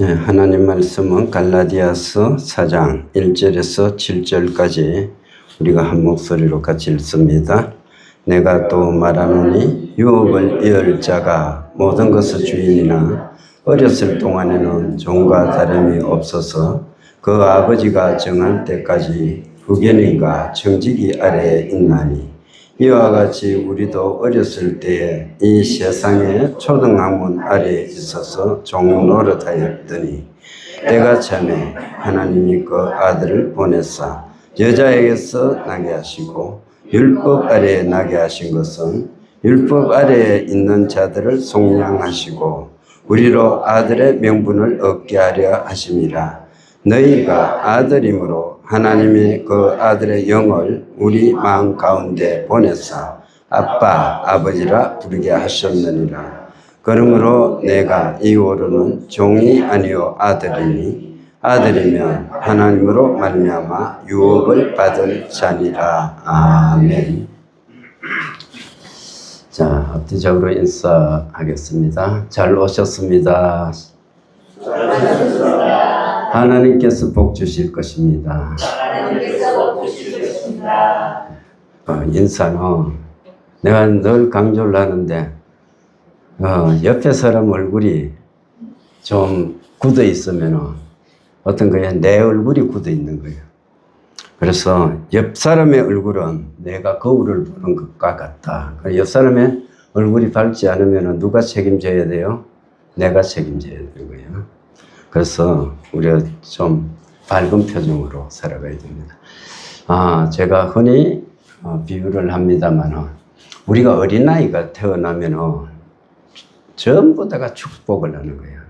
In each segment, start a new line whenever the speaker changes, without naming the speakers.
네, 하나님 말씀은 갈라디아서 4장 1절에서 7절까지 우리가 한 목소리로 같이 읽습니다. 내가 또 말하노니 유업을 이을 자가 모든 것의 주인이나 어렸을 동안에는 종과 다름이 없어서 그 아버지가 정할 때까지 후견인과 청지기 아래에 있나니 이와 같이 우리도 어렸을 때에 이 세상의 초등학문 아래에 있어서 종 노릇하였더니 때가 참에 하나님이 그 아들을 보내사 여자에게서 나게 하시고 율법 아래에 나게 하신 것은 율법 아래에 있는 자들을 속량하시고 우리로 아들의 명분을 얻게 하려 하심이라. 너희가 아들이므로 하나님이 그 아들의 영을 우리 마음 가운데 보내사 아빠 아버지라 부르게 하셨느니라. 그러므로 내가 이후로는 종이 아니요 아들이니 아들이면 하나님으로 말미암아 유업을 받을 자니라. 아멘. 자, 합리적으로 인사하겠습니다. 잘 오셨습니다. 하나님께서 복 주실 것입니다. 인사는 내가 늘 강조를 하는데 옆에 사람 얼굴이 좀 굳어 있으면 어떤 거야? 내 얼굴이 굳어 있는 거예요. 그래서 옆 사람의 얼굴은 내가 거울을 보는 것과 같다. 옆 사람의 얼굴이 밝지 않으면 누가 책임져야 돼요? 내가 책임져야 되는 거예요. 그래서 우리가 좀 밝은 표정으로 살아가야 됩니다. 제가 흔히 비유를 합니다만 우리가 어린아이가 태어나면 전부 다가 축복을 하는 거예요.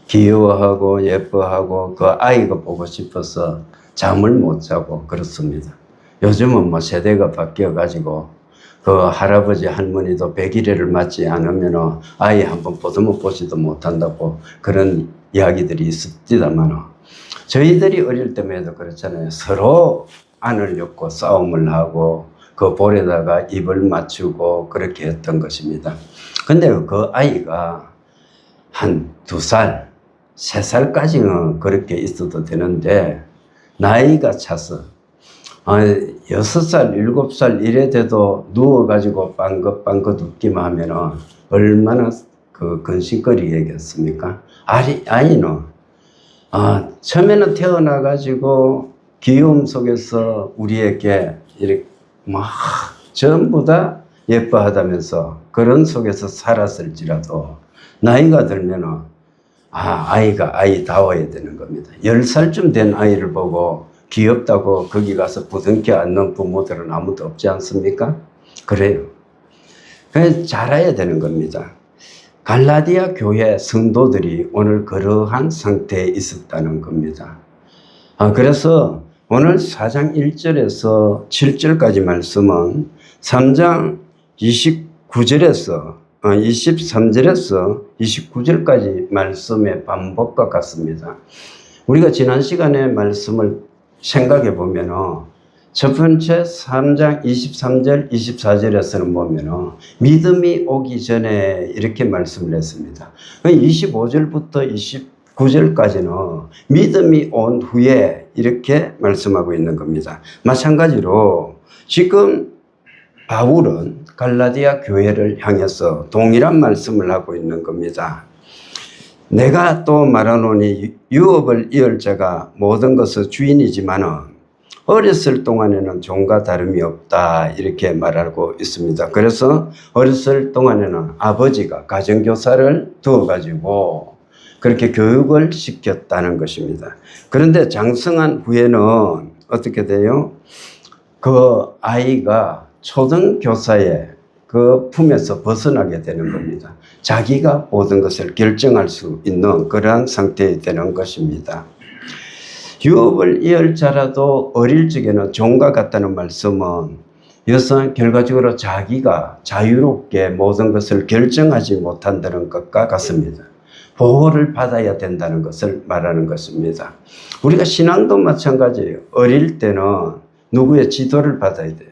귀여워하고 예뻐하고 그 아이가 보고 싶어서 잠을 못 자고 그렇습니다. 요즘은 뭐 세대가 바뀌어가지고 그 할아버지 할머니도 100일을 맞지 않으면 아이 한번 보지도 못한다고 그런 이야기들이 있습니다만 저희들이 어릴 때에도 그렇잖아요. 서로 안을 엮고 싸움을 하고 그 볼에다가 입을 맞추고 그렇게 했던 것입니다. 근데 그 아이가 한 2살, 3살까지는 그렇게 있어도 되는데 나이가 차서 6살, 7살 이래 돼도 누워가지고 빵긋빵긋 웃기만 하면 얼마나 그 근심거리겠습니까? 아이는 처음에는 태어나가지고 귀여움 속에서 우리에게 이렇게 막 전부 다 예뻐하다면서 그런 속에서 살았을지라도 나이가 들면 아이가 아이다워야 되는 겁니다. 10살쯤 된 아이를 보고 귀엽다고 거기 가서 부둥켜 안는 부모들은 아무도 없지 않습니까? 그래요. 그래서 자라야 되는 겁니다. 갈라디아 교회 성도들이 오늘 그러한 상태에 있었다는 겁니다. 그래서 오늘 4장 1절에서 7절까지 말씀은 3장 23절에서 29절까지 말씀의 반복과 같습니다. 우리가 지난 시간에 말씀을 생각해 보면 첫 번째 3장 23절, 24절에서는 보면 믿음이 오기 전에 이렇게 말씀을 했습니다. 25절부터 29절까지는 믿음이 온 후에 이렇게 말씀하고 있는 겁니다. 마찬가지로 지금 바울은 갈라디아 교회를 향해서 동일한 말씀을 하고 있는 겁니다. 내가 또 말하노니 유업을 이을 자가 모든 것의 주인이지만 어렸을 동안에는 종과 다름이 없다 이렇게 말하고 있습니다. 그래서 어렸을 동안에는 아버지가 가정교사를 두어가지고 그렇게 교육을 시켰다는 것입니다. 그런데 장성한 후에는 어떻게 돼요? 그 아이가 초등교사의 그 품에서 벗어나게 되는 겁니다. 자기가 모든 것을 결정할 수 있는 그러한 상태에 되는 것입니다. 유업을 이을 자라도 어릴 적에는 종과 같다는 말씀은 이것은 결과적으로 자기가 자유롭게 모든 것을 결정하지 못한다는 것과 같습니다. 보호를 받아야 된다는 것을 말하는 것입니다. 우리가 신앙도 마찬가지예요. 어릴 때는 누구의 지도를 받아야 돼요.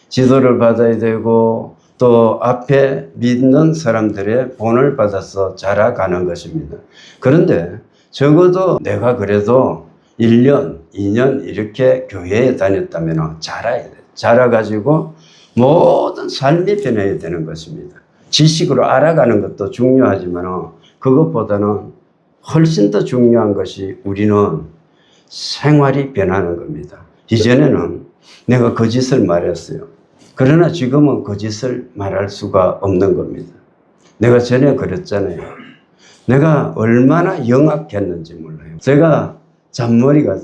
지도를 받아야 되고 또 앞에 믿는 사람들의 본을 받아서 자라가는 것입니다. 그런데 적어도 내가 그래도 1년, 2년 이렇게 교회에 다녔다면 자라야 돼. 자라가지고 모든 삶이 변해야 되는 것입니다. 지식으로 알아가는 것도 중요하지만 그것보다는 훨씬 더 중요한 것이 우리는 생활이 변하는 겁니다. 이전에는 내가 거짓을 말했어요. 그러나 지금은 거짓을 말할 수가 없는 겁니다. 내가 전에 그랬잖아요. 내가 얼마나 영악했는지 몰라요. 제가 잔머리가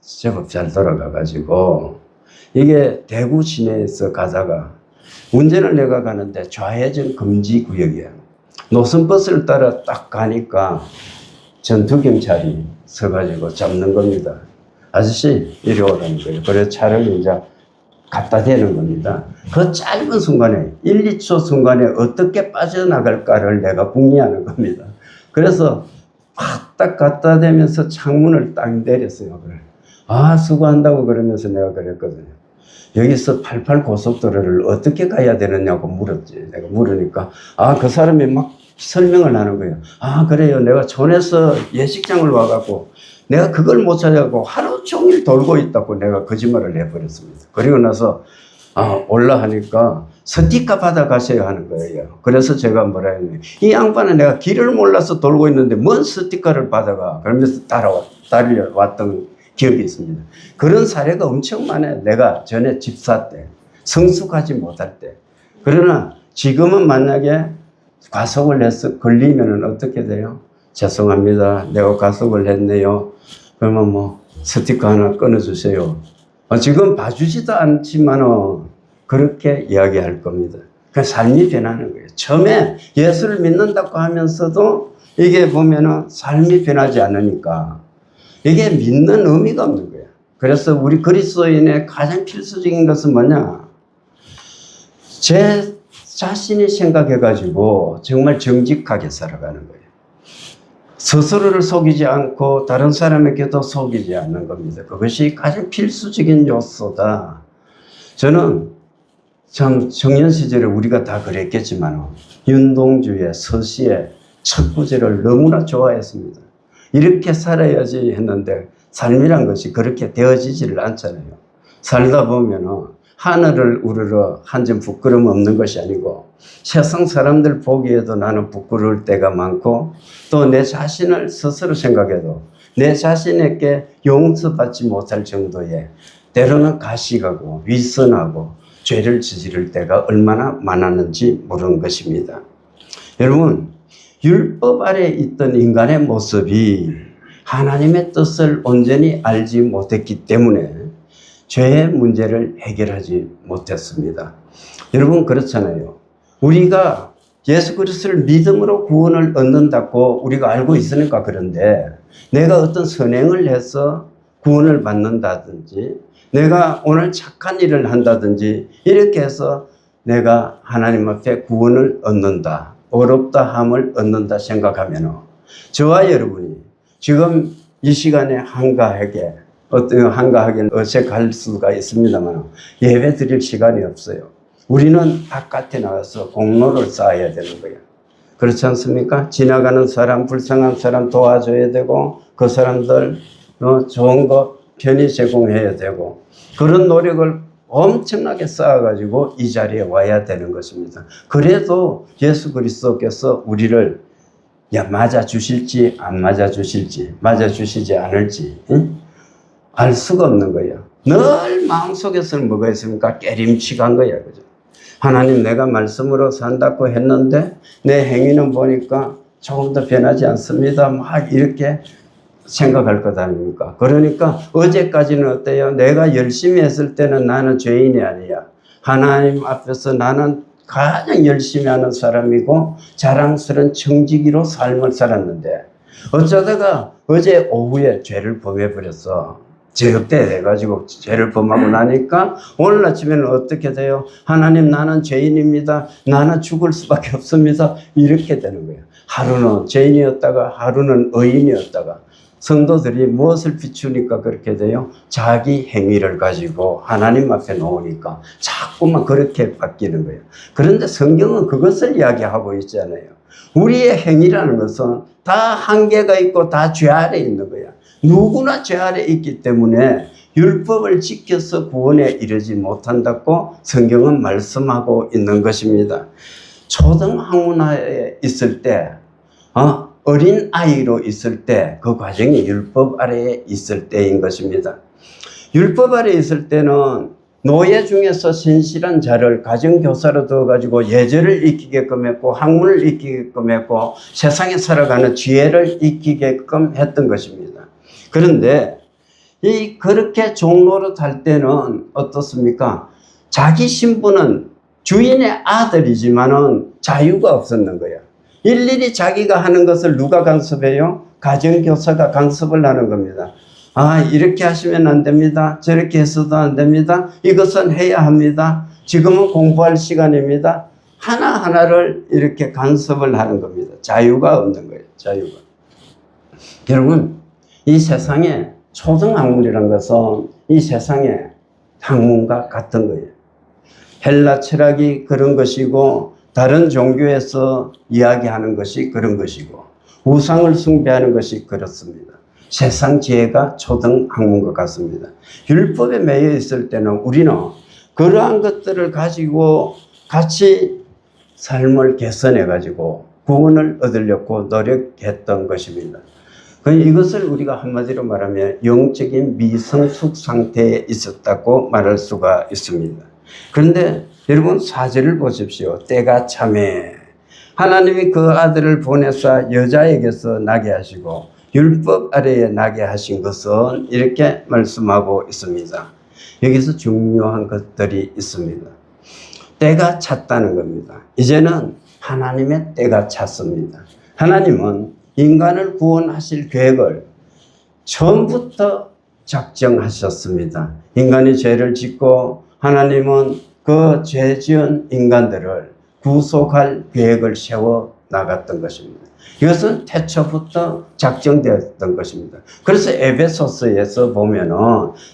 제법 잘 돌아가가지고 이게 대구 시내에서 가다가 운전을 내가 가는데 좌회전 금지 구역이야. 노선버스를 따라 딱 가니까 전투경찰이 서가지고 잡는 겁니다. 아저씨 이리 오라는 거예요. 그래서 차를 이제 갖다 대는 겁니다. 그 짧은 순간에 1, 2초 순간에 어떻게 빠져나갈까를 내가 궁리하는 겁니다. 그래서 딱 갖다 대면서 창문을 딱 내렸어요. 그래. 아, 수고한다고 그러면서 내가 그랬거든요. 여기서 88 고속도로를 어떻게 가야 되느냐고 물었지. 내가 물으니까 그 사람이 막 설명을 하는 거예요. 그래요. 내가 촌에서 예식장을 와갖고 내가 그걸 못 찾아가고 하루 종일 돌고 있다고 내가 거짓말을 해버렸습니다. 그리고 나서 올라가니까 스티커 받아가셔야 하는 거예요. 그래서 제가 뭐라 했냐면 이 양반은 내가 길을 몰라서 돌고 있는데 뭔 스티커를 받아가. 그러면서 따라왔던 기억이 있습니다. 그런 사례가 엄청 많아요. 내가 전에 집사 때 성숙하지 못할 때. 그러나 지금은 만약에 과속을 해서 걸리면 어떻게 돼요? 죄송합니다. 내가 과속을 했네요. 그러면 뭐 스티커 하나 끊어주세요. 지금 봐주지도 않지만 그렇게 이야기할 겁니다. 그 삶이 변하는 거예요. 처음에 예수를 믿는다고 하면서도 이게 보면은 삶이 변하지 않으니까 이게 믿는 의미가 없는 거예요. 그래서 우리 그리스도인의 가장 필수적인 것은 뭐냐? 제 자신이 생각해가지고 정말 정직하게 살아가는 거예요. 스스로를 속이지 않고 다른 사람에게도 속이지 않는 겁니다. 그것이 가장 필수적인 요소다. 저는 참 청년 시절에 우리가 다 그랬겠지만 윤동주의 서시의 첫 구절을 너무나 좋아했습니다. 이렇게 살아야지 했는데 삶이란 것이 그렇게 되어지지를 않잖아요. 살다 보면 하늘을 우러러 한 점 부끄러움 없는 것이 아니고 세상 사람들 보기에도 나는 부끄러울 때가 많고 또 내 자신을 스스로 생각해도 내 자신에게 용서받지 못할 정도의 때로는 가식하고 위선하고 죄를 저지를 때가 얼마나 많았는지 모르는 것입니다. 여러분, 율법 아래 있던 인간의 모습이 하나님의 뜻을 온전히 알지 못했기 때문에 죄의 문제를 해결하지 못했습니다. 여러분 그렇잖아요. 우리가 예수 그리스도를 믿음으로 구원을 얻는다고 우리가 알고 있으니까 그런데 내가 어떤 선행을 해서 구원을 받는다든지 내가 오늘 착한 일을 한다든지 이렇게 해서 내가 하나님 앞에 구원을 얻는다, 어렵다 함을 얻는다 생각하면 저와 여러분이 지금 이 시간에 한가하게 어색할 수가 있습니다만 예배 드릴 시간이 없어요. 우리는 바깥에 나가서 공로를 쌓아야 되는 거예요. 그렇지 않습니까? 지나가는 사람, 불쌍한 사람 도와줘야 되고 그 사람들 좋은 거 편히 제공해야 되고 그런 노력을 엄청나게 쌓아가지고 이 자리에 와야 되는 것입니다. 그래도 예수 그리스도께서 우리를 맞아주실지 안 맞아주실지 맞아주시지 않을지 알 수가 없는 거예요. 늘 마음속에서는 뭐가 있습니까? 깨림칙한 거야. 그죠? 하나님 내가 말씀으로 산다고 했는데 내 행위는 보니까 조금 더 변하지 않습니다. 막 이렇게 생각할 것 아닙니까? 그러니까 어제까지는 어때요? 내가 열심히 했을 때는 나는 죄인이 아니야. 하나님 앞에서 나는 가장 열심히 하는 사람이고 자랑스러운 청지기로 삶을 살았는데 어쩌다가 어제 오후에 죄를 범해버렸어. 죄업대 해가지고 죄를 범하고 나니까 오늘 아침에는 어떻게 돼요? 하나님 나는 죄인입니다. 나는 죽을 수밖에 없습니다. 이렇게 되는 거예요. 하루는 죄인이었다가 하루는 의인이었다가 성도들이 무엇을 비추니까 그렇게 돼요? 자기 행위를 가지고 하나님 앞에 놓으니까 자꾸만 그렇게 바뀌는 거예요. 그런데 성경은 그것을 이야기하고 있잖아요. 우리의 행위라는 것은 다 한계가 있고 다 죄 아래 있는 거야. 누구나 죄 아래 있기 때문에 율법을 지켜서 구원에 이르지 못한다고 성경은 말씀하고 있는 것입니다. 초등학문화에 있을 때, 어린 아이로 있을 때, 그 과정이 율법 아래에 있을 때인 것입니다. 율법 아래에 있을 때는 노예 중에서 신실한 자를 가정교사로 두어가지고 예절을 익히게끔 했고, 학문을 익히게끔 했고, 세상에 살아가는 지혜를 익히게끔 했던 것입니다. 그런데 그렇게 종로로 탈 때는 어떻습니까? 자기 신분은 주인의 아들이지만은 자유가 없었는 거야. 일일이 자기가 하는 것을 누가 간섭해요? 가정교사가 간섭을 하는 겁니다. 이렇게 하시면 안 됩니다. 저렇게 해서도 안 됩니다. 이것은 해야 합니다. 지금은 공부할 시간입니다. 하나하나를 이렇게 간섭을 하는 겁니다. 자유가 없는 거예요. 자유가. 여러분, 이 세상에 초등학문이라는 것은 이 세상의 학문과 같은 거예요. 헬라 철학이 그런 것이고, 다른 종교에서 이야기하는 것이 그런 것이고, 우상을 숭배하는 것이 그렇습니다. 세상 지혜가 초등학문과 같습니다. 율법에 매여 있을 때는 우리는 그러한 것들을 가지고 같이 삶을 개선해 가지고 구원을 얻으려고 노력했던 것입니다. 이것을 우리가 한마디로 말하면 영적인 미성숙 상태에 있었다고 말할 수가 있습니다. 그런데 여러분 4절을 보십시오. 때가 참에 하나님이 그 아들을 보내사 여자에게서 나게 하시고 율법 아래에 나게 하신 것은 이렇게 말씀하고 있습니다. 여기서 중요한 것들이 있습니다. 때가 찼다는 겁니다. 이제는 하나님의 때가 찼습니다. 하나님은 인간을 구원하실 계획을 처음부터 작정하셨습니다. 인간이 죄를 짓고 하나님은 그 죄 지은 인간들을 구속할 계획을 세워 나갔던 것입니다. 이것은 태초부터 작정되었던 것입니다. 그래서 에베소서에서 보면은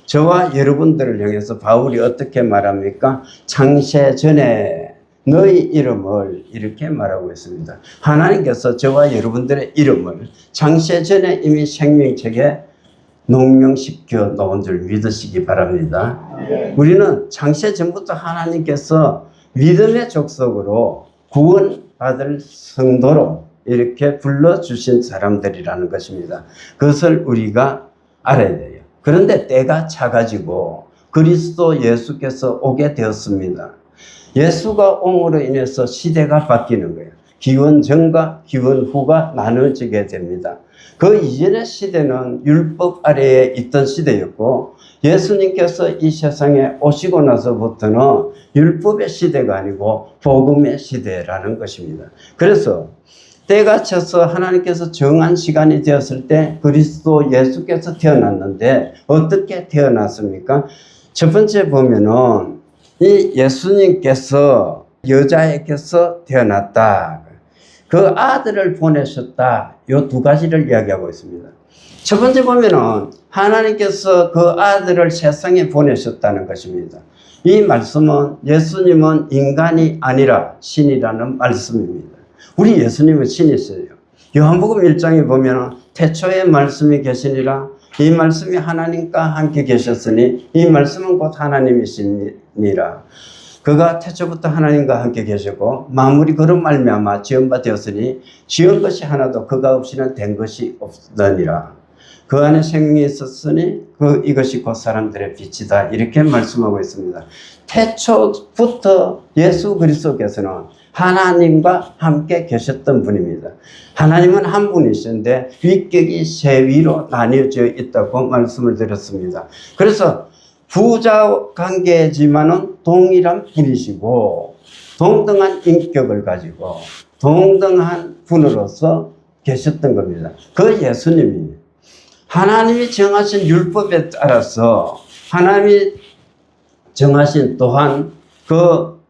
저와 여러분들을 향해서 바울이 어떻게 말합니까? 창세 전에 너희 이름을 이렇게 말하고 있습니다. 하나님께서 저와 여러분들의 이름을 창세 전에 이미 생명책에 농명시켜 놓은 줄 믿으시기 바랍니다. 우리는 창세 전부터 하나님께서 믿음의 족속으로 구원받을 성도로 이렇게 불러주신 사람들이라는 것입니다. 그것을 우리가 알아야 돼요. 그런데 때가 차가지고 그리스도 예수께서 오게 되었습니다. 예수가 옴으로 인해서 시대가 바뀌는 거예요. 기원 전과 기원 후가 나눠지게 됩니다. 그 이전의 시대는 율법 아래에 있던 시대였고 예수님께서 이 세상에 오시고 나서부터는 율법의 시대가 아니고 복음의 시대라는 것입니다. 그래서 때가 차서 하나님께서 정한 시간이 되었을 때 그리스도 예수께서 태어났는데 어떻게 태어났습니까? 첫 번째 보면은 이 예수님께서 여자에게서 태어났다. 그 아들을 보내셨다. 요 두 가지를 이야기하고 있습니다. 첫 번째 보면은 하나님께서 그 아들을 세상에 보내셨다는 것입니다. 이 말씀은 예수님은 인간이 아니라 신이라는 말씀입니다. 우리 예수님은 신이세요. 요한복음 1장에 보면 태초에 말씀이 계시니라 이 말씀이 하나님과 함께 계셨으니 이 말씀은 곧 하나님이시니라. 그가 태초부터 하나님과 함께 계셨고 만물이 그로 말미암아 지은 바 되었으니 지은 것이 하나도 그가 없이는 된 것이 없더니라. 그 안에 생명이 있었으니 이것이 곧 사람들의 빛이다. 이렇게 말씀하고 있습니다. 태초부터 예수 그리스도께서는 하나님과 함께 계셨던 분입니다. 하나님은 한 분이신데 위격이 세 위로 나뉘어져 있다고 말씀을 드렸습니다. 그래서 부자 관계지만은 동일한 분이시고 동등한 인격을 가지고 동등한 분으로서 계셨던 겁니다. 그 예수님이 하나님이 정하신 율법에 따라서 하나님이 정하신 또한 그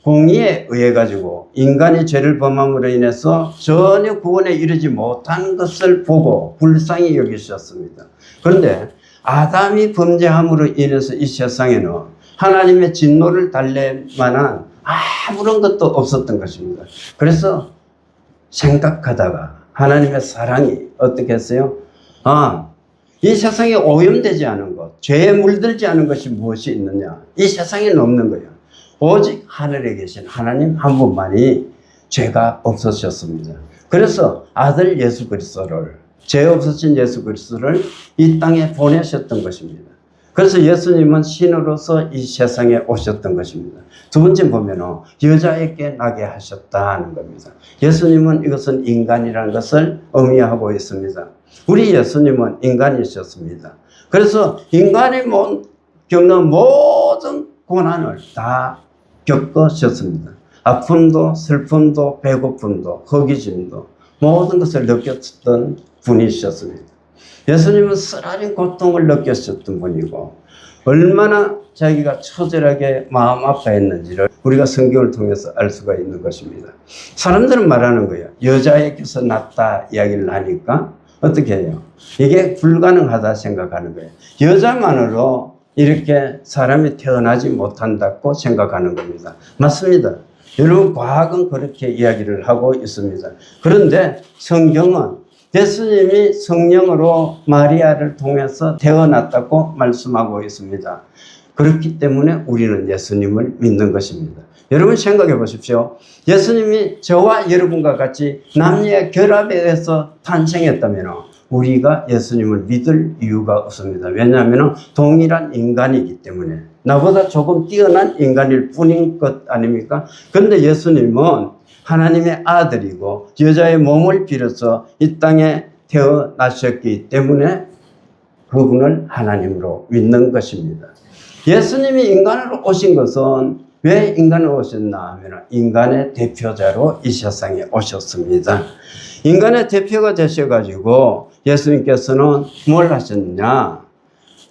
공의에 의해 가지고 인간이 죄를 범함으로 인해서 전혀 구원에 이르지 못한 것을 보고 불쌍히 여기셨습니다. 그런데 아담이 범죄함으로 인해서 이 세상에는 하나님의 진노를 달랠 만한 아무런 것도 없었던 것입니다. 그래서 생각하다가 하나님의 사랑이 어떻게 했어요? 이 세상에 오염되지 않은 것, 죄에 물들지 않은 것이 무엇이 있느냐? 이 세상에는 없는 거예요. 오직 하늘에 계신 하나님 한 분만이 죄가 없으셨습니다. 그래서 아들 예수 그리스도를, 죄 없으신 예수 그리스도를 이 땅에 보내셨던 것입니다. 그래서 예수님은 신으로서 이 세상에 오셨던 것입니다. 두 번째 보면은 여자에게 나게 하셨다는 겁니다. 예수님은 이것은 인간이라는 것을 의미하고 있습니다. 우리 예수님은 인간이셨습니다. 그래서 인간이 겪는 모든 고난을 다 겪으셨습니다. 아픔도 슬픔도 배고픔도 허기짐도 모든 것을 느꼈던 분이셨습니다. 예수님은 쓰라린 고통을 느꼈었던 분이고 얼마나 자기가 처절하게 마음 아파했는지를 우리가 성경을 통해서 알 수가 있는 것입니다. 사람들은 말하는 거예요. 여자에게서 났다 이야기를 하니까 어떻게 해요? 이게 불가능하다 생각하는 거예요. 여자만으로 이렇게 사람이 태어나지 못한다고 생각하는 겁니다. 맞습니다. 여러분 과학은 그렇게 이야기를 하고 있습니다. 그런데 성경은 예수님이 성령으로 마리아를 통해서 태어났다고 말씀하고 있습니다. 그렇기 때문에 우리는 예수님을 믿는 것입니다. 여러분 생각해 보십시오. 예수님이 저와 여러분과 같이 남녀의 결합에 의해서 탄생했다면 우리가 예수님을 믿을 이유가 없습니다. 왜냐하면 동일한 인간이기 때문에 나보다 조금 뛰어난 인간일 뿐인 것 아닙니까? 그런데 예수님은 하나님의 아들이고 여자의 몸을 빌어서 이 땅에 태어나셨기 때문에 그분을 하나님으로 믿는 것입니다. 예수님이 인간으로 오신 것은 왜 인간으로 오셨나 하면 인간의 대표자로 이 세상에 오셨습니다. 인간의 대표가 되셔가지고 예수님께서는 뭘 하셨냐?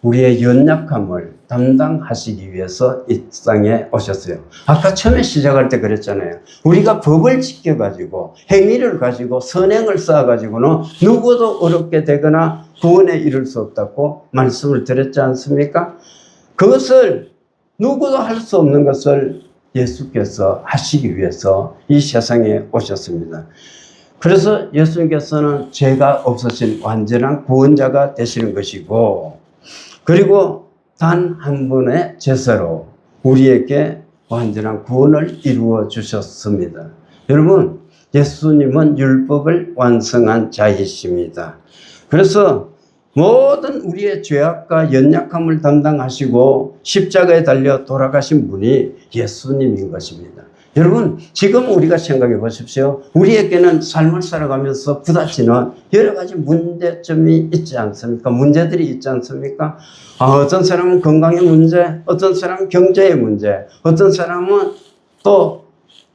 우리의 연약함을 담당하시기 위해서 이 땅에 오셨어요. 아까 처음에 시작할 때 그랬잖아요. 우리가 법을 지켜가지고 행위를 가지고 선행을 쌓아가지고는 누구도 어렵게 되거나 구원에 이를 수 없다고 말씀을 드렸지 않습니까? 그것을 누구도 할 수 없는 것을 예수께서 하시기 위해서 이 세상에 오셨습니다. 그래서 예수님께서는 죄가 없으신 완전한 구원자가 되시는 것이고 그리고 단 한 분의 제사로 우리에게 완전한 구원을 이루어 주셨습니다. 여러분, 예수님은 율법을 완성한 자이십니다. 그래서 모든 우리의 죄악과 연약함을 담당하시고 십자가에 달려 돌아가신 분이 예수님인 것입니다. 여러분, 지금 우리가 생각해 보십시오. 우리에게는 삶을 살아가면서 부딪히는 여러 가지 문제점이 있지 않습니까? 문제들이 있지 않습니까? 어떤 사람은 건강의 문제, 어떤 사람은 경제의 문제, 어떤 사람은 또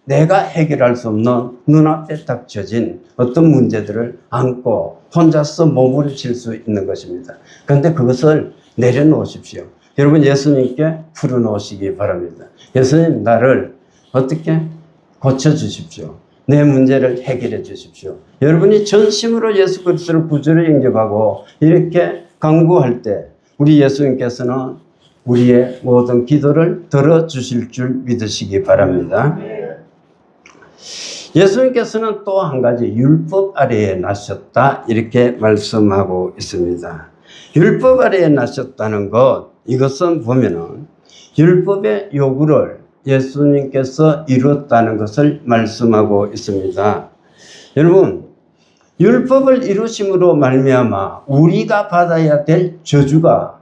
내가 해결할 수 없는 눈앞에 닥쳐진 어떤 문제들을 안고 혼자서 몸부림칠 수 있는 것입니다. 그런데 그것을 내려놓으십시오. 여러분, 예수님께 풀어놓으시기 바랍니다. 예수님, 나를 어떻게 고쳐주십시오. 내 문제를 해결해 주십시오. 여러분이 전심으로 예수 그리스도를 구주로 영접하고 이렇게 간구할 때 우리 예수님께서는 우리의 모든 기도를 들어주실 줄 믿으시기 바랍니다. 예수님께서는 또 한 가지 율법 아래에 나셨다 이렇게 말씀하고 있습니다. 율법 아래에 나셨다는 것, 이것은 보면은 율법의 요구를 예수님께서 이뤘다는 것을 말씀하고 있습니다. 여러분, 율법을 이루심으로 말미암아 우리가 받아야 될 저주가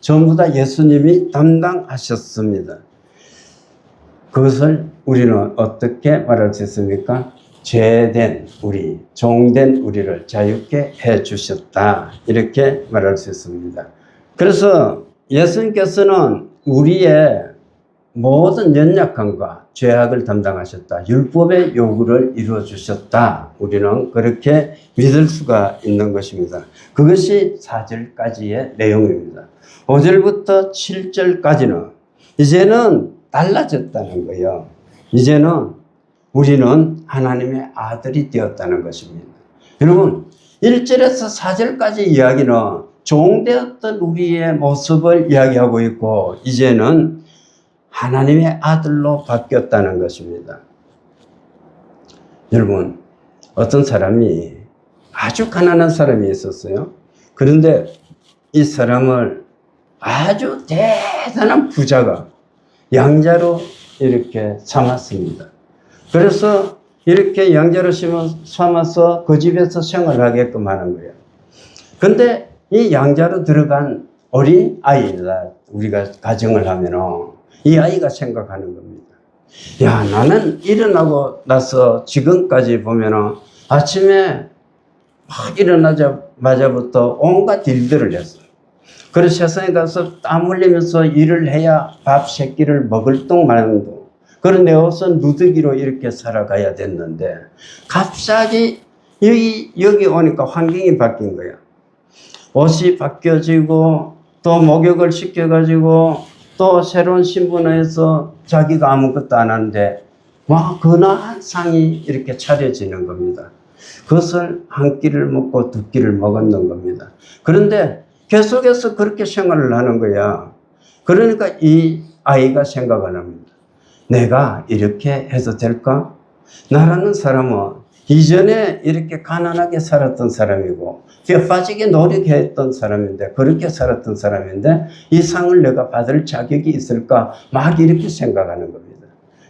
전부 다 예수님이 담당하셨습니다. 그것을 우리는 어떻게 말할 수 있습니까? 죄된 우리, 종된 우리를 자유케 해 주셨다 이렇게 말할 수 있습니다. 그래서 예수님께서는 우리의 모든 연약함과 죄악을 담당하셨다. 율법의 요구를 이루어 주셨다. 우리는 그렇게 믿을 수가 있는 것입니다. 그것이 4절까지의 내용입니다. 5절부터 7절까지는 이제는 달라졌다는 거예요. 이제는 우리는 하나님의 아들이 되었다는 것입니다. 여러분, 1절에서 4절까지 이야기는 종되었던 우리의 모습을 이야기하고 있고 이제는 하나님의 아들로 바뀌었다는 것입니다. 여러분, 어떤 사람이 아주 가난한 사람이 있었어요. 그런데 이 사람을 아주 대단한 부자가 양자로 이렇게 삼았습니다. 그래서 이렇게 양자로 삼아서 그 집에서 생활하게끔 하는 거예요. 근데 이 양자로 들어간 어린 아이다. 우리가 가정을 하면은 이 아이가 생각하는 겁니다. 야, 나는 일어나고 나서 지금까지 보면은 아침에 막 일어나자마자부터 온갖 일들을 했어요. 그래서 세상에 가서 땀 흘리면서 일을 해야 밥 세 끼를 먹을 똥만도. 그런 내 옷은 누더기로 이렇게 살아가야 됐는데 갑자기 여기 오니까 환경이 바뀐 거야. 옷이 바뀌어지고 또 목욕을 시켜가지고 또 새로운 신분에서 자기가 아무것도 안 하는데 막 근화한 상이 이렇게 차려지는 겁니다. 그것을 한 끼를 먹고 두 끼를 먹었는 겁니다. 그런데 계속해서 그렇게 생활을 하는 거야. 그러니까 이 아이가 생각을 합니다. 내가 이렇게 해도 될까? 나라는 사람은 이전에 이렇게 가난하게 살았던 사람이고 뼈 빠지게 노력했던 사람인데 그렇게 살았던 사람인데 이 상을 내가 받을 자격이 있을까? 막 이렇게 생각하는 겁니다.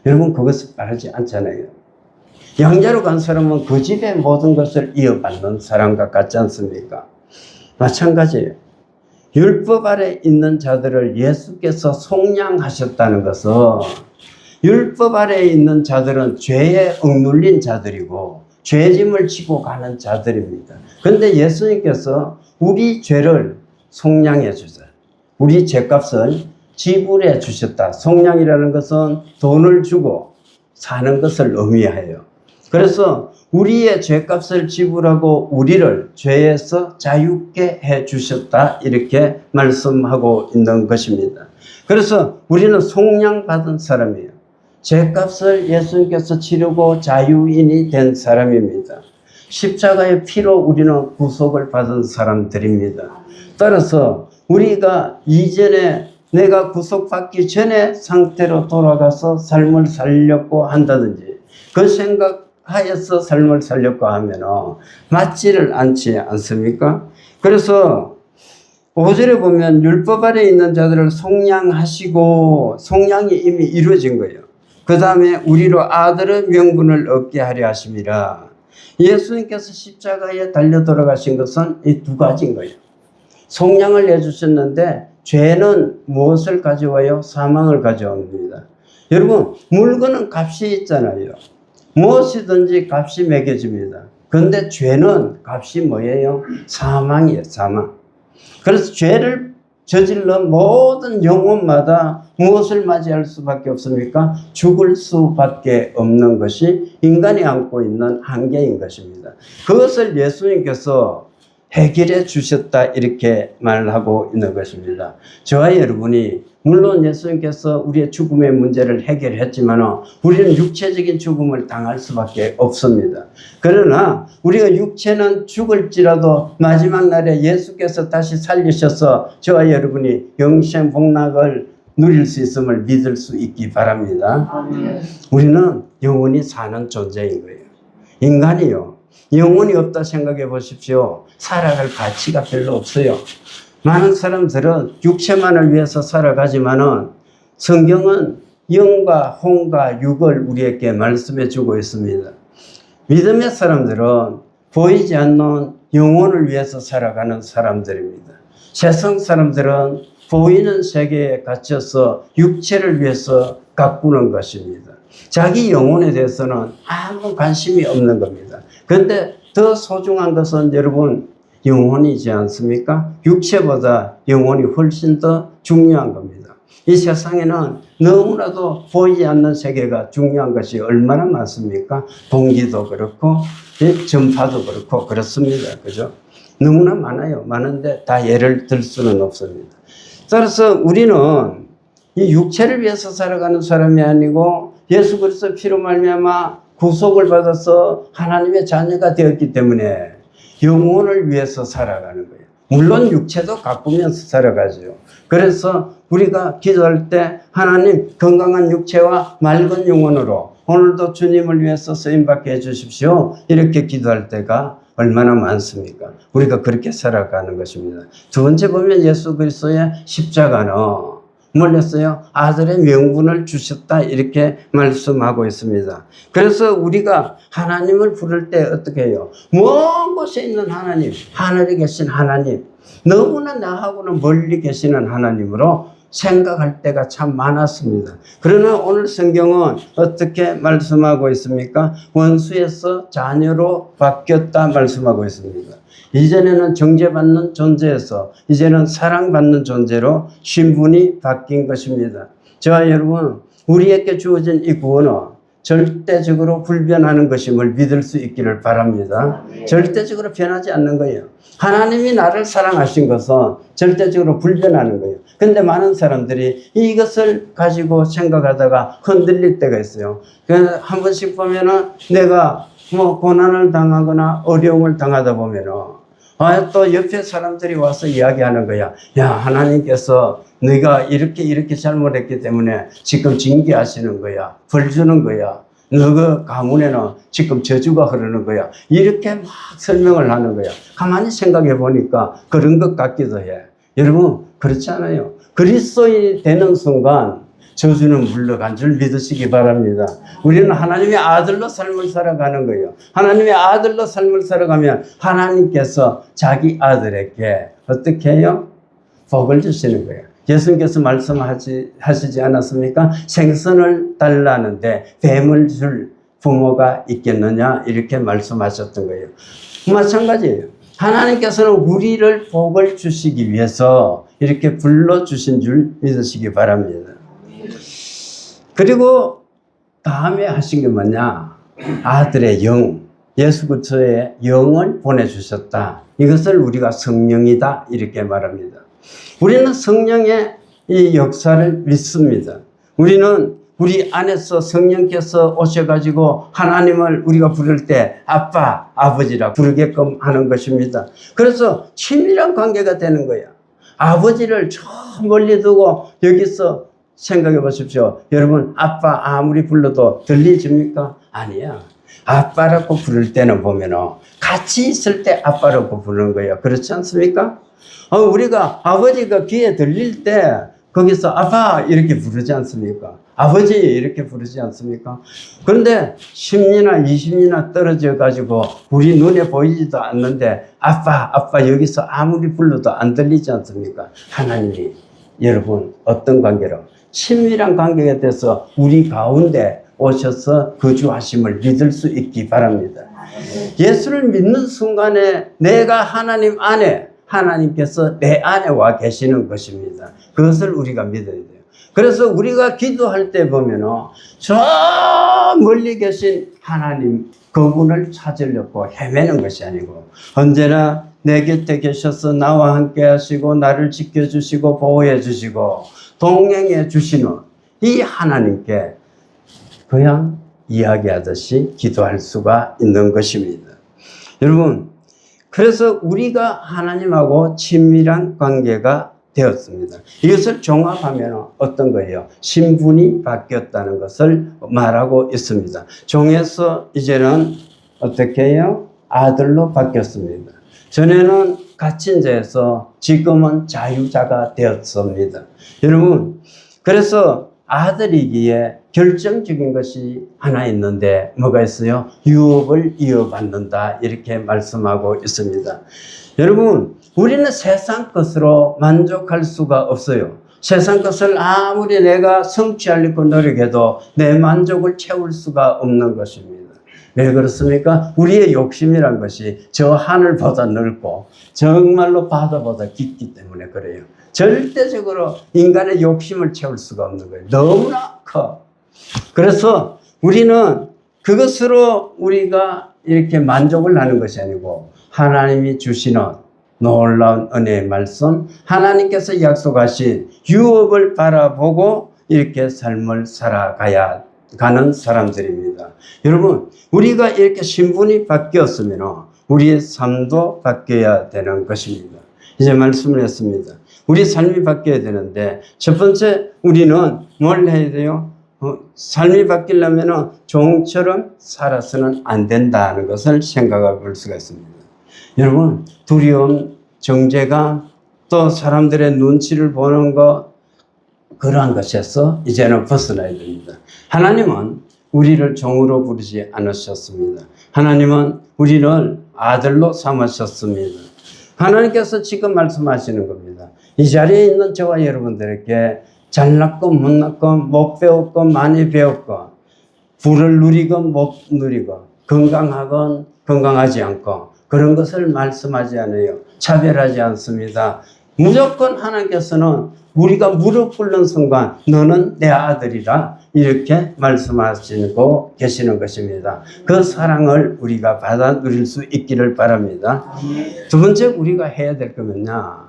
여러분 그것을 바라지 않잖아요. 양자로 간 사람은 그 집의 모든 것을 이어받는 사람과 같지 않습니까? 마찬가지예요. 율법 아래 있는 자들을 예수께서 속량하셨다는 것은 율법 아래 있는 자들은 죄에 억눌린 자들이고 죄짐을 지고 가는 자들입니다. 그런데 예수님께서 우리 죄를 속량해 주셨다. 우리 죄값을 지불해 주셨다. 속량이라는 것은 돈을 주고 사는 것을 의미해요. 그래서 우리의 죄값을 지불하고 우리를 죄에서 자유케 해 주셨다. 이렇게 말씀하고 있는 것입니다. 그래서 우리는 속량받은 사람이에요. 죄값을 예수님께서 치르고 자유인이 된 사람입니다. 십자가의 피로 우리는 구속을 받은 사람들입니다. 따라서 우리가 이전에 내가 구속받기 전에 상태로 돌아가서 삶을 살려고 한다든지 그 생각하여서 삶을 살려고 하면 맞지를 않지 않습니까? 그래서 5절에 보면 율법 아래 있는 자들을 속량하시고 속량이 이미 이루어진 거예요. 그 다음에 우리로 아들의 명분을 얻게 하려 하심이라. 예수님께서 십자가에 달려 돌아가신 것은 이 두 가지인 거예요. 속량을 해주셨는데 죄는 무엇을 가져와요? 사망을 가져옵니다. 여러분 물건은 값이 있잖아요. 무엇이든지 값이 매겨집니다. 그런데 죄는 값이 뭐예요? 사망이에요. 사망. 그래서 죄를 저질러 모든 영혼마다 무엇을 맞이할 수밖에 없습니까? 죽을 수밖에 없는 것이 인간이 안고 있는 한계인 것입니다. 그것을 예수님께서 해결해 주셨다 이렇게 말하고 있는 것입니다. 저와 여러분이 물론 예수님께서 우리의 죽음의 문제를 해결했지만 우리는 육체적인 죽음을 당할 수밖에 없습니다. 그러나 우리가 육체는 죽을지라도 마지막 날에 예수께서 다시 살리셔서 저와 여러분이 영생 복락을 누릴 수 있음을 믿을 수 있기 바랍니다. 아멘. 우리는 영원히 사는 존재인 거예요. 인간이요. 영혼이 없다 생각해 보십시오. 살아갈 가치가 별로 없어요. 많은 사람들은 육체만을 위해서 살아가지만은 성경은 영과 혼과 육을 우리에게 말씀해 주고 있습니다. 믿음의 사람들은 보이지 않는 영혼을 위해서 살아가는 사람들입니다. 세상 사람들은 보이는 세계에 갇혀서 육체를 위해서 가꾸는 것입니다. 자기 영혼에 대해서는 아무 관심이 없는 겁니다. 그런데 더 소중한 것은 여러분 영혼이지 않습니까? 육체보다 영혼이 훨씬 더 중요한 겁니다. 이 세상에는 너무나도 보이지 않는 세계가 중요한 것이 얼마나 많습니까? 공기도 그렇고 전파도 그렇고 그렇습니다. 그죠? 너무나 많아요. 많은데 다 예를 들 수는 없습니다. 따라서 우리는 이 육체를 위해서 살아가는 사람이 아니고 예수 그리스도 피로 말미암아 구속을 받아서 하나님의 자녀가 되었기 때문에 영혼을 위해서 살아가는 거예요. 물론 육체도 가꾸면서 살아가죠. 그래서 우리가 기도할 때 하나님 건강한 육체와 맑은 영혼으로 오늘도 주님을 위해서 쓰임받게 해주십시오. 이렇게 기도할 때가 얼마나 많습니까? 우리가 그렇게 살아가는 것입니다. 두 번째 보면 예수 그리스도의 십자가는 뭘 했어요? 아들의 명분을 주셨다 이렇게 말씀하고 있습니다. 그래서 우리가 하나님을 부를 때 어떻게 해요? 먼 곳에 있는 하나님, 하늘에 계신 하나님, 너무나 나하고는 멀리 계시는 하나님으로 생각할 때가 참 많았습니다. 그러나 오늘 성경은 어떻게 말씀하고 있습니까? 원수에서 자녀로 바뀌었다 말씀하고 있습니다. 이전에는 정죄받는 존재에서 이제는 사랑받는 존재로 신분이 바뀐 것입니다. 저와 여러분, 우리에게 주어진 이 구원은 절대적으로 불변하는 것임을 믿을 수 있기를 바랍니다. 절대적으로 변하지 않는 거예요. 하나님이 나를 사랑하신 것은 절대적으로 불변하는 거예요. 근데 많은 사람들이 이것을 가지고 생각하다가 흔들릴 때가 있어요. 한 번씩 보면은 내가 뭐 고난을 당하거나 어려움을 당하다 보면은 또 옆에 사람들이 와서 이야기하는 거야. 야, 하나님께서 네가 이렇게 잘못했기 때문에 지금 징계하시는 거야. 벌 주는 거야. 너그 가문에는 지금 저주가 흐르는 거야. 이렇게 막 설명을 하는 거야. 가만히 생각해 보니까 그런 것 같기도 해. 여러분, 그렇지 않아요? 그리스도인이 되는 순간 저주는 물러간 줄 믿으시기 바랍니다. 우리는 하나님의 아들로 삶을 살아가는 거예요. 하나님의 아들로 삶을 살아가면 하나님께서 자기 아들에게 어떻게 해요? 복을 주시는 거예요. 예수님께서 말씀하시지 않았습니까? 생선을 달라는데 뱀을 줄 부모가 있겠느냐 이렇게 말씀하셨던 거예요. 마찬가지예요. 하나님께서는 우리를 복을 주시기 위해서 이렇게 불러주신 줄 믿으시기 바랍니다. 그리고 다음에 하신 게 뭐냐? 아들의 영, 예수 그리스도의 영을 보내주셨다. 이것을 우리가 성령이다 이렇게 말합니다. 우리는 성령의 이 역사를 믿습니다. 우리는 우리 안에서 성령께서 오셔가지고 하나님을 우리가 부를 때 아빠, 아버지라 부르게끔 하는 것입니다. 그래서 친밀한 관계가 되는 거예요. 아버지를 저 멀리 두고 여기서 생각해 보십시오. 여러분, 아빠 아무리 불러도 들리십니까? 아니야. 아빠라고 부를 때는 보면 같이 있을 때 아빠라고 부르는 거예요. 그렇지 않습니까? 우리가 아버지가 귀에 들릴 때 거기서 아빠 이렇게 부르지 않습니까? 아버지 이렇게 부르지 않습니까? 그런데 10리나 20리나 떨어져 가지고 우리 눈에 보이지도 않는데 아빠 여기서 아무리 불러도 안 들리지 않습니까? 하나님이 여러분 어떤 관계로? 친밀한 관계가 돼서 우리 가운데 오셔서 거주하심을 믿을 수 있기 바랍니다. 예수를 믿는 순간에 내가 하나님 안에, 하나님께서 내 안에 와 계시는 것입니다. 그것을 우리가 믿어야 돼요. 그래서 우리가 기도할 때 보면 저 멀리 계신 하나님 그분을 찾으려고 헤매는 것이 아니고 언제나 내 곁에 계셔서 나와 함께 하시고 나를 지켜주시고 보호해 주시고 동행해 주시는 이 하나님께 그냥 이야기하듯이 기도할 수가 있는 것입니다. 여러분, 그래서 우리가 하나님하고 친밀한 관계가 되었습니다. 이것을 종합하면 어떤 거예요? 신분이 바뀌었다는 것을 말하고 있습니다. 종에서 이제는 어떻게 해요? 아들로 바뀌었습니다. 전에는 갇힌 자에서 지금은 자유자가 되었습니다. 여러분, 그래서 아들이기에 결정적인 것이 하나 있는데 뭐가 있어요? 유업을 이어받는다 이렇게 말씀하고 있습니다. 여러분, 우리는 세상 것으로 만족할 수가 없어요. 세상 것을 아무리 내가 성취하려고 노력해도 내 만족을 채울 수가 없는 것입니다. 왜 그렇습니까? 우리의 욕심이란 것이 저 하늘보다 넓고 정말로 바다보다 깊기 때문에 그래요. 절대적으로 인간의 욕심을 채울 수가 없는 거예요. 너무나 커. 그래서 우리는 그것으로 우리가 이렇게 만족을 하는 것이 아니고 하나님이 주시는 놀라운 은혜의 말씀, 하나님께서 약속하신 유업을 바라보고 이렇게 삶을 살아가야 가는 사람들입니다. 여러분, 우리가 이렇게 신분이 바뀌었으면 우리의 삶도 바뀌어야 되는 것입니다. 이제 말씀을 했습니다. 우리 삶이 바뀌어야 되는데 첫 번째 우리는 뭘 해야 돼요? 삶이 바뀌려면 종처럼 살아서는 안 된다는 것을 생각해 볼 수가 있습니다. 여러분, 두려움, 정죄감, 또 사람들의 눈치를 보는 것, 그러한 것에서 이제는 벗어나야 됩니다. 하나님은 우리를 종으로 부르지 않으셨습니다. 하나님은 우리를 아들로 삼으셨습니다. 하나님께서 지금 말씀하시는 겁니다. 이 자리에 있는 저와 여러분들에게 잘났건 못났건 못 배웠건 많이 배웠건 부를 누리건 못 누리건 건강하건 건강하지 않건 그런 것을 말씀하지 않아요. 차별하지 않습니다. 무조건 하나님께서는 우리가 무릎 꿇는 순간 너는 내 아들이라 이렇게 말씀하시고 계시는 것입니다. 그 사랑을 우리가 받아 누릴 수 있기를 바랍니다. 두 번째 우리가 해야 될 거면요.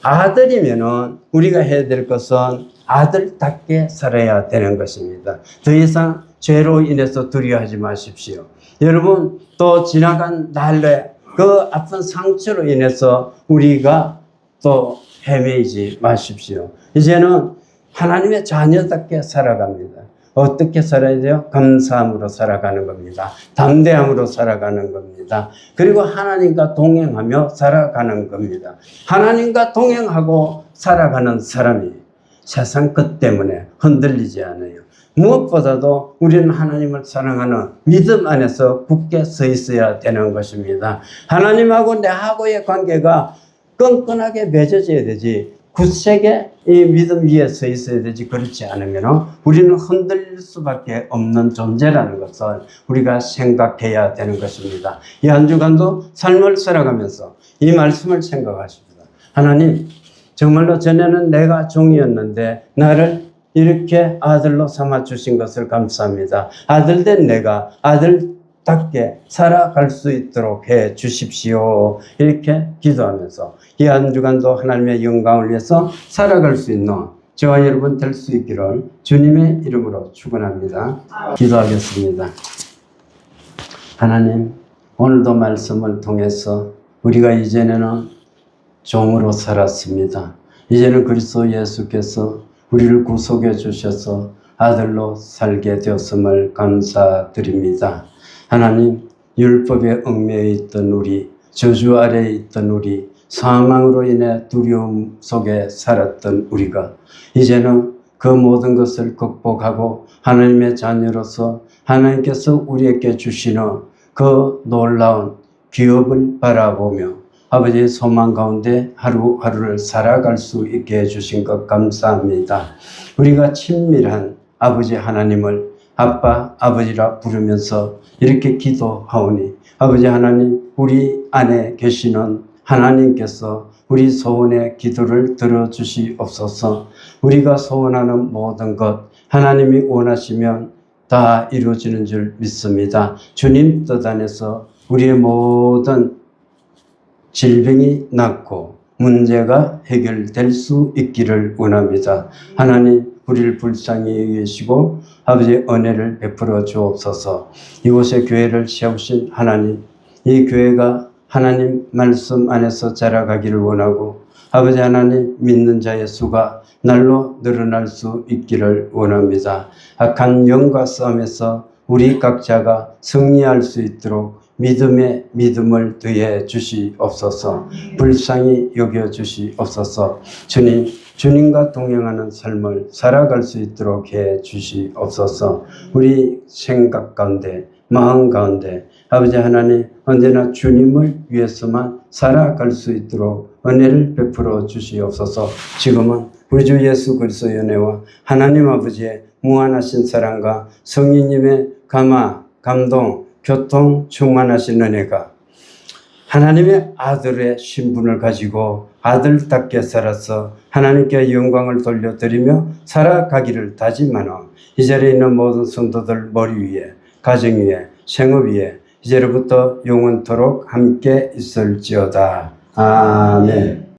아들이면은 우리가 해야 될 것은 아들답게 살아야 되는 것입니다. 더 이상 죄로 인해서 두려워하지 마십시오. 여러분, 또 지나간 날에 그 아픈 상처로 인해서 우리가 또 헤매이지 마십시오. 이제는 하나님의 자녀답게 살아갑니다. 어떻게 살아야 돼요? 감사함으로 살아가는 겁니다. 담대함으로 살아가는 겁니다. 그리고 하나님과 동행하며 살아가는 겁니다. 하나님과 동행하고 살아가는 사람이 세상 것 때문에 흔들리지 않아요. 무엇보다도 우리는 하나님을 사랑하는 믿음 안에서 굳게 서 있어야 되는 것입니다. 하나님하고 나하고의 관계가 끈끈하게 맺어져야 되지, 굳세게 이 믿음 위에 서 있어야 되지, 그렇지 않으면 우리는 흔들릴 수밖에 없는 존재라는 것을 우리가 생각해야 되는 것입니다. 이 한 주간도 삶을 살아가면서 이 말씀을 생각하십니다. 하나님, 정말로 전에는 내가 종이었는데 나를 이렇게 아들로 삼아 주신 것을 감사합니다. 아들된 내가 아들답게 살아갈 수 있도록 해 주십시오. 이렇게 기도하면서 이 한 주간도 하나님의 영광을 위해서 살아갈 수 있는 저와 여러분 될 수 있기를 주님의 이름으로 축원합니다. 기도하겠습니다. 하나님, 오늘도 말씀을 통해서 우리가 이제는 종으로 살았습니다. 이제는 그리스도 예수께서 우리를 구속해 주셔서 아들로 살게 되었음을 감사드립니다. 하나님, 율법에 얽매여 있던 우리, 저주 아래에 있던 우리, 사망으로 인해 두려움 속에 살았던 우리가 이제는 그 모든 것을 극복하고 하나님의 자녀로서 하나님께서 우리에게 주시는 그 놀라운 기업을 바라보며 아버지의 소망 가운데 하루하루를 살아갈 수 있게 해주신 것 감사합니다. 우리가 친밀한 아버지 하나님을 아빠, 아버지라 부르면서 이렇게 기도하오니 아버지 하나님, 우리 안에 계시는 하나님께서 우리 소원의 기도를 들어주시옵소서. 우리가 소원하는 모든 것 하나님이 원하시면 다 이루어지는 줄 믿습니다. 주님 뜻 안에서 우리의 모든 질병이 낫고 문제가 해결될 수 있기를 원합니다. 하나님, 우리를 불쌍히 여기시고 아버지의 은혜를 베풀어 주옵소서. 이곳에 교회를 세우신 하나님, 이 교회가 하나님 말씀 안에서 자라가기를 원하고 아버지 하나님, 믿는 자의 수가 날로 늘어날 수 있기를 원합니다. 악한 영과 싸움에서 우리 각자가 승리할 수 있도록 믿음에 믿음을 더해 주시옵소서. 불쌍히 여겨 주시옵소서. 주님, 주님과 동행하는 삶을 살아갈 수 있도록 해 주시옵소서. 우리 생각 가운데, 마음 가운데 아버지 하나님, 언제나 주님을 위해서만 살아갈 수 있도록 은혜를 베풀어 주시옵소서. 지금은 우리 주 예수 그리스도의 은혜와 하나님 아버지의 무한하신 사랑과 성령님의 감화, 감동, 교통 충만하신 은혜가 하나님의 아들의 신분을 가지고 아들답게 살아서 하나님께 영광을 돌려드리며 살아가기를 다짐하는 이 자리에 있는 모든 성도들 머리 위에, 가정 위에, 생업 위에 이제로부터 영원토록 함께 있을지어다. 아멘.